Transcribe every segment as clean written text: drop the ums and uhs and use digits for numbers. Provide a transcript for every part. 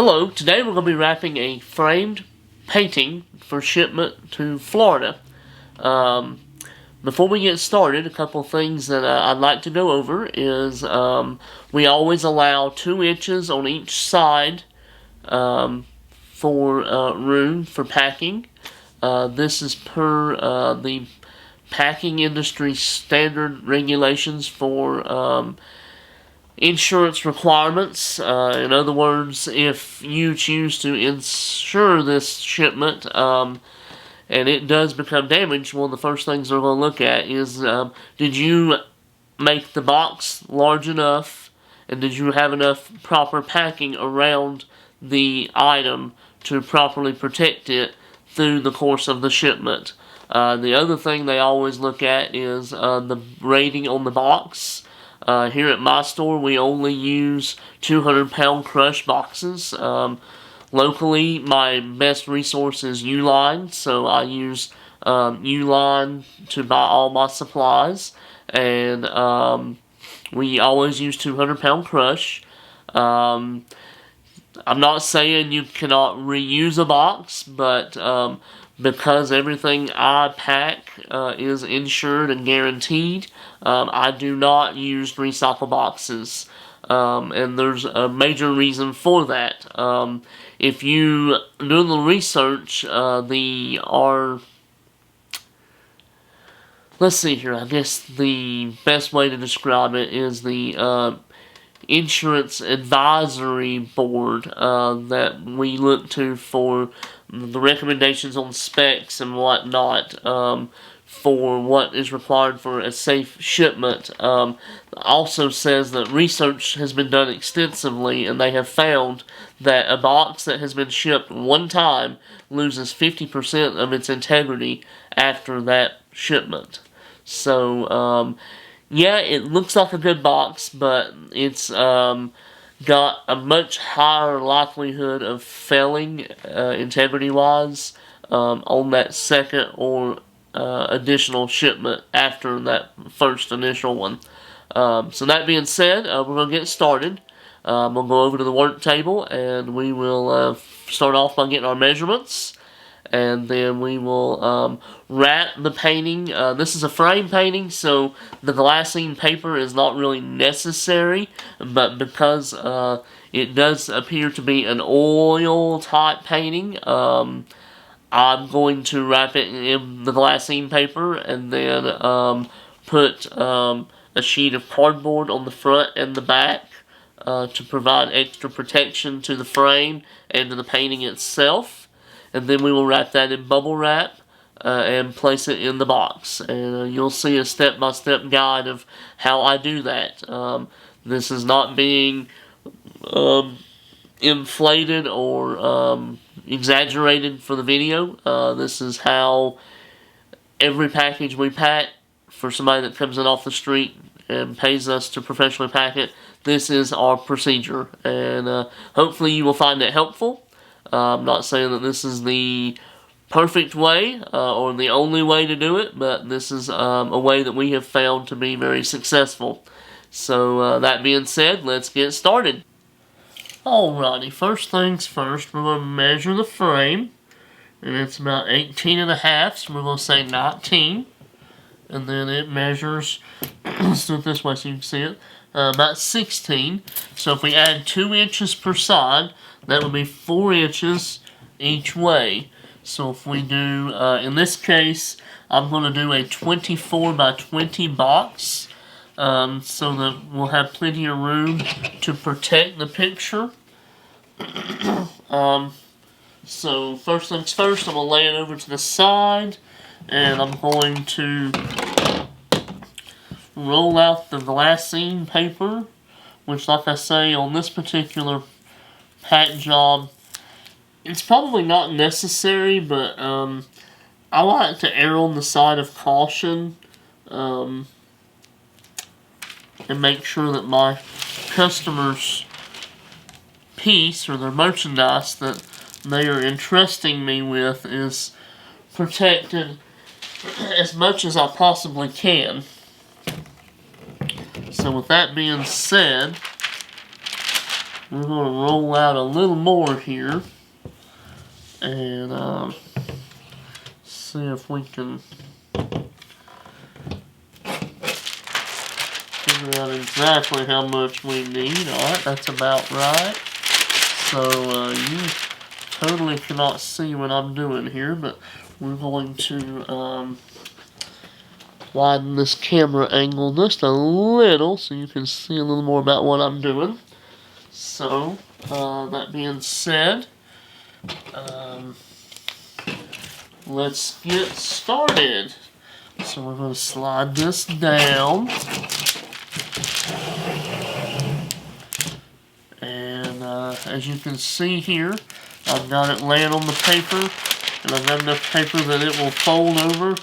Hello, today we're going to be wrapping a framed painting for shipment to Florida. Before we get started, a couple of things that I'd like to go over is we always allow 2 inches on each side for room for packing. This is per the packing industry standard regulations for insurance requirements. In other words, if you choose to insure this shipment and it does become damaged, one of the first things they're going to look at is did you make the box large enough and did you have enough proper packing around the item to properly protect it through the course of the shipment. The other thing they always look at is the rating on the box. Here at my store, we only use 200-pound crush boxes. Locally, my best resource is Uline, so I use Uline to buy all my supplies, and we always use 200-pound crush. I'm not saying you cannot reuse a box, but because everything I pack is insured and guaranteed, I do not use recycle boxes. And there's a major reason for that. If you do the research, let's see here, I guess the best way to describe it is the Insurance Advisory Board that we look to for the recommendations on specs and whatnot for what is required for a safe shipment. Also says that research has been done extensively and they have found that a box that has been shipped one time loses 50% of its integrity after that shipment. So, yeah, it looks like a good box, but it's got a much higher likelihood of failing integrity-wise on that second or additional shipment after that first initial one. So that being said, we're going to get started. We'll go over to the work table and we will start off by getting our measurements. And then we will wrap the painting. This is a frame painting, so the glassine paper is not really necessary, but because it does appear to be an oil type painting, I'm going to wrap it in the glassine paper and then put a sheet of cardboard on the front and the back to provide extra protection to the frame and to the painting itself. And then we will wrap that in bubble wrap and place it in the box. And you'll see a step-by-step guide of how I do that. This is not being inflated or exaggerated for the video. This is how every package we pack for somebody that comes in off the street and pays us to professionally pack it. This is our procedure. And hopefully you will find it helpful. I'm not saying that this is the perfect way or the only way to do it, but this is a way that we have found to be very successful. So that being said, let's get started. Alrighty, first things first, we're going to measure the frame, and it's about 18.5, so we're going to say 19, and then it measures, let's do it this way so you can see it, about 16, so if we add 2 inches per side, that would be 4 inches each way. So if we do, in this case, I'm going to do a 24 by 20 box so that we'll have plenty of room to protect the picture. So first things first, I'm going to lay it over to the side and I'm going to roll out the glassine paper, which, like I say, on this particular pack job, it's probably not necessary, but I like to err on the side of caution and make sure that my customer's piece or their merchandise that they are entrusting me with is protected as much as I possibly can. So with that being said, we're going to roll out a little more here and see if we can figure out exactly how much we need. Alright, that's about right. So you totally cannot see what I'm doing here, but we're going to widen this camera angle just a little so you can see a little more about what I'm doing. So, that being said, let's get started. So we're going to slide this down. And as you can see here, I've got it laying on the paper, and I've got enough paper that it will fold over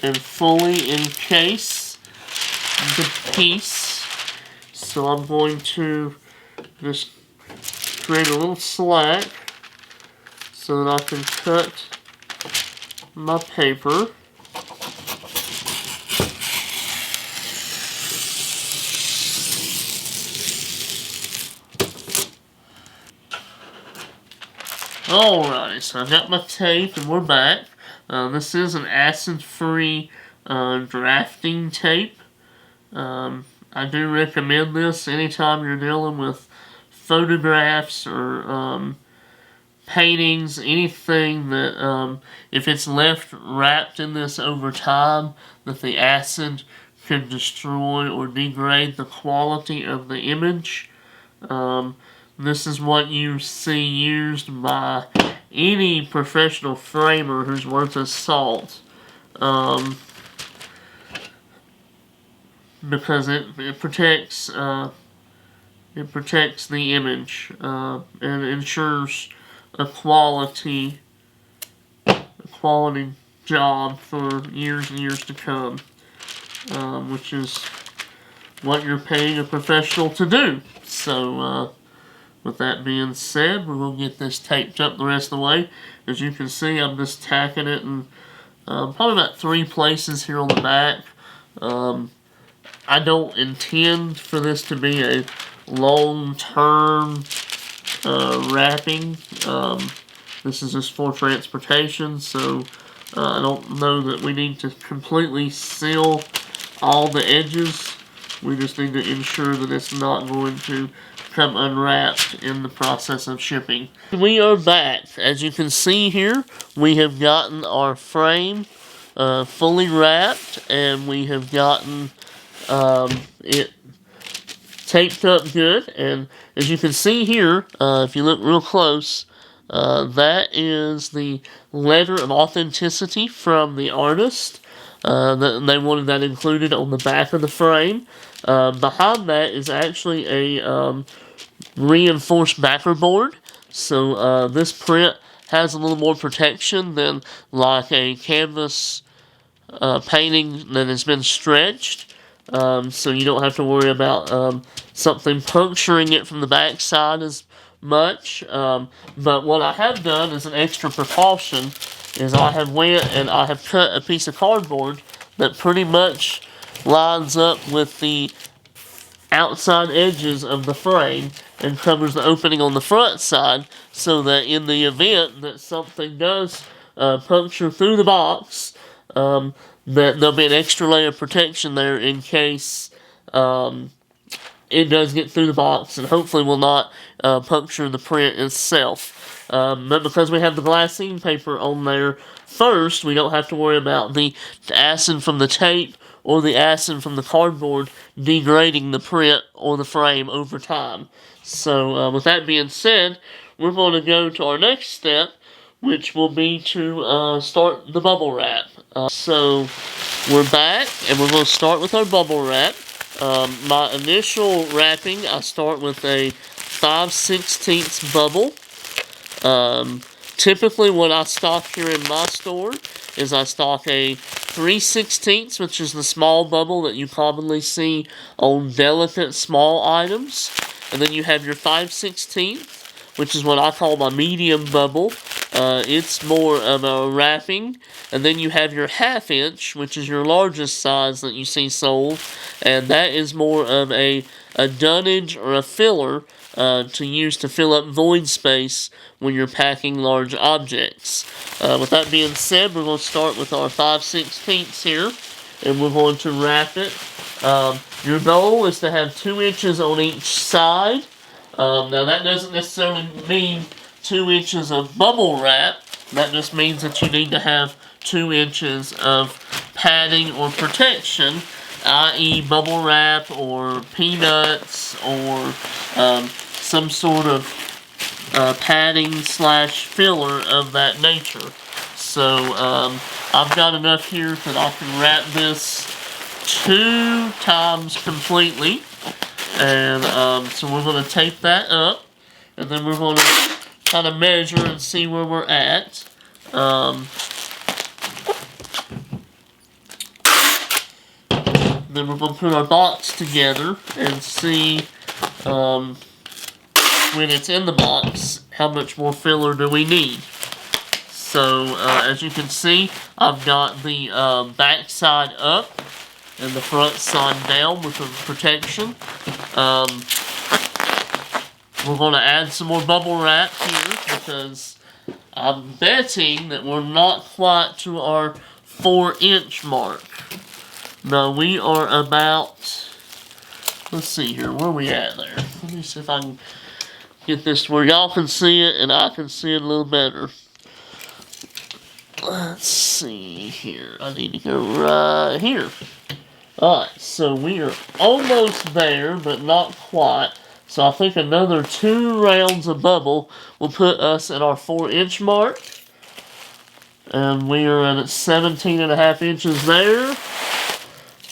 and fully encase the piece. So I'm going to just create a little slack so that I can cut my paper. Alright, so I've got my tape and we're back. This is an acid-free drafting tape. I do recommend this anytime you're dealing with photographs or paintings, anything that if it's left wrapped in this over time, that the acid can destroy or degrade the quality of the image. This is what you see used by any professional framer who's worth his salt. Because it protects the image and ensures a quality job for years and years to come, which is what you're paying a professional to do. So with that being said, we're going to get this taped up the rest of the way. As you can see, I'm just tacking it in probably about 3 places here on the back. I don't intend for this to be a long-term wrapping. This is just for transportation, so I don't know that we need to completely seal all the edges. We just need to ensure that it's not going to come unwrapped in the process of shipping. We are back. As you can see here, we have gotten our frame fully wrapped, and we have gotten it taped up good. And as you can see here, if you look real close, that is the letter of authenticity from the artist. They wanted that included on the back of the frame. Behind that is actually a reinforced backer board. So this print has a little more protection than like a canvas painting that has been stretched. So you don't have to worry about something puncturing it from the back side as much. But what I have done as an extra precaution is I have went and I have cut a piece of cardboard that pretty much lines up with the outside edges of the frame and covers the opening on the front side, so that in the event that something does puncture through the box, that there'll be an extra layer of protection there in case it does get through the box, and hopefully will not puncture the print itself. But because we have the glassine paper on there first, we don't have to worry about the acid from the tape or the acid from the cardboard degrading the print or the frame over time. So with that being said, we're going to go to our next step, which will be to start the bubble wrap. So we're back, and we're going to start with our bubble wrap. My initial wrapping, I start with a 5/16 bubble. Typically what I stock here in my store is I stock a 3/16, which is the small bubble that you commonly see on delicate small items. And then you have your 5/16, which is what I call my medium bubble. It's more of a wrapping. And then you have your 1/2 inch, which is your largest size that you see sold. And that is more of a a dunnage or a filler to use to fill up void space when you're packing large objects. With that being said, we're going to start with our 5/16 here, and we're going to wrap it. Your goal is to have 2 inches on each side. Now that doesn't necessarily mean 2 inches of bubble wrap. That just means that you need to have 2 inches of padding or protection, i.e. bubble wrap or peanuts or some sort of padding / filler of that nature. So I've got enough here that I can wrap this 2 times completely. And so we're going to tape that up, and then we're going to kind of measure and see where we're at. Then we're going to put our box together and see when it's in the box how much more filler do we need. So as you can see, I've got the back side up and the front side down with the protection. We're going to add some more bubble wrap here because I'm betting that we're not quite to our 4-inch mark. No, we are about, let's see here, where are we at there? Let me see if I can get this to where y'all can see it and I can see it a little better. Let's see here, I need to go right here. Alright, so we are almost there, but not quite. So I think another 2 rounds of bubble will put us at our 4-inch mark. And we are at 17.5 inches there.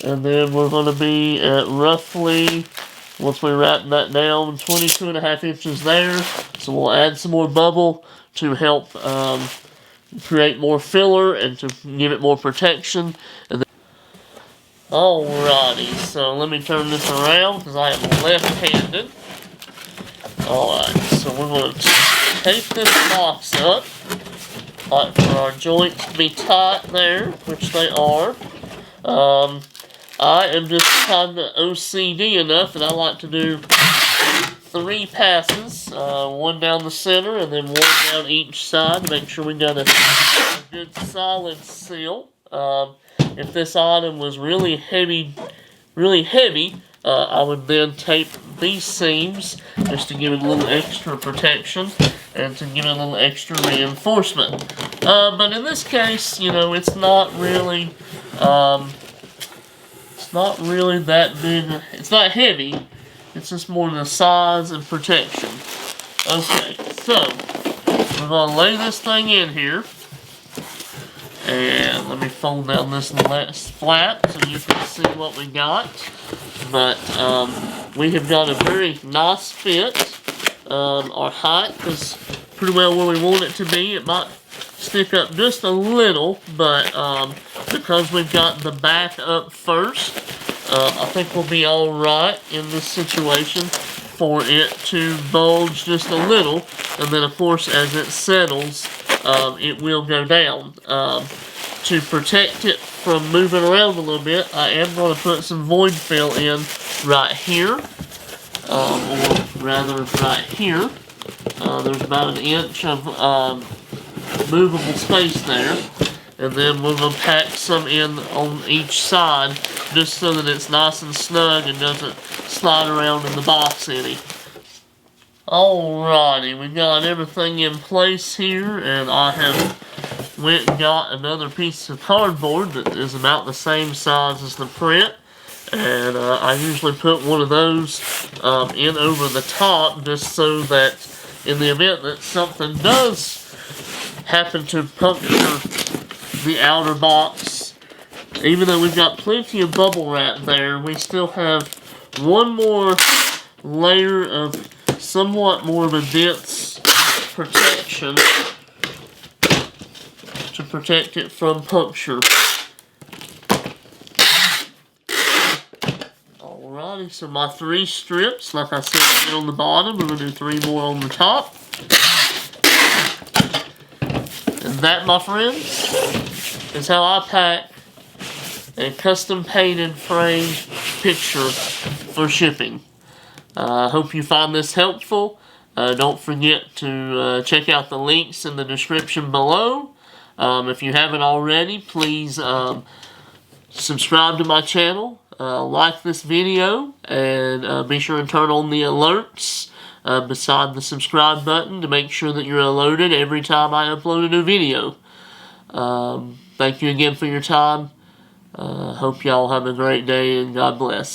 And then we're going to be at roughly, once we wrap that down, 22.5 inches there. So we'll add some more bubble to help create more filler and to give it more protection. And alrighty, so let me turn this around because I am left-handed. Alright, so we're going to tape this box up, like for our joints to be tight there, which they are. I am just kind of OCD enough that I like to do 3 passes, 1 down the center and then 1 down each side to make sure we got a good solid seal. If this item was really heavy, I would then tape these seams just to give it a little extra protection and to give it a little extra reinforcement. But in this case, you know, it's not really that big. It's not heavy. It's just more the size and protection. Okay, so we're going to lay this thing in here. And let me fold down this last flap so you can see what we got. But we have got a very nice fit. Our height is pretty well where we want it to be. It might stick up just a little, but because we've got the back up first, I think we'll be alright in this situation for it to bulge just a little. And then, of course, as it settles, it will go down. To protect it from moving around a little bit, I am going to put some void fill in right here, or rather right here. There's about 1 inch of movable space there, and then we're going to pack some in on each side just so that it's nice and snug and doesn't slide around in the box any. Alrighty, we got everything in place here, and I have went and got another piece of cardboard that is about the same size as the print, and I usually put one of those in over the top just so that in the event that something does happen to puncture the outer box, even though we've got plenty of bubble wrap there, we still have one more layer of somewhat more of a dense protection to protect it from puncture. Alrighty, so my 3 strips, like I said, on the bottom, we're going to do 3 more on the top. And that, my friends, is how I pack a custom painted framed picture for shipping. I hope you find this helpful. Don't forget to check out the links in the description below. If you haven't already, please subscribe to my channel, like this video, and be sure and turn on the alerts beside the subscribe button to make sure that you're alerted every time I upload a new video. Thank you again for your time. Hope y'all have a great day, and God bless.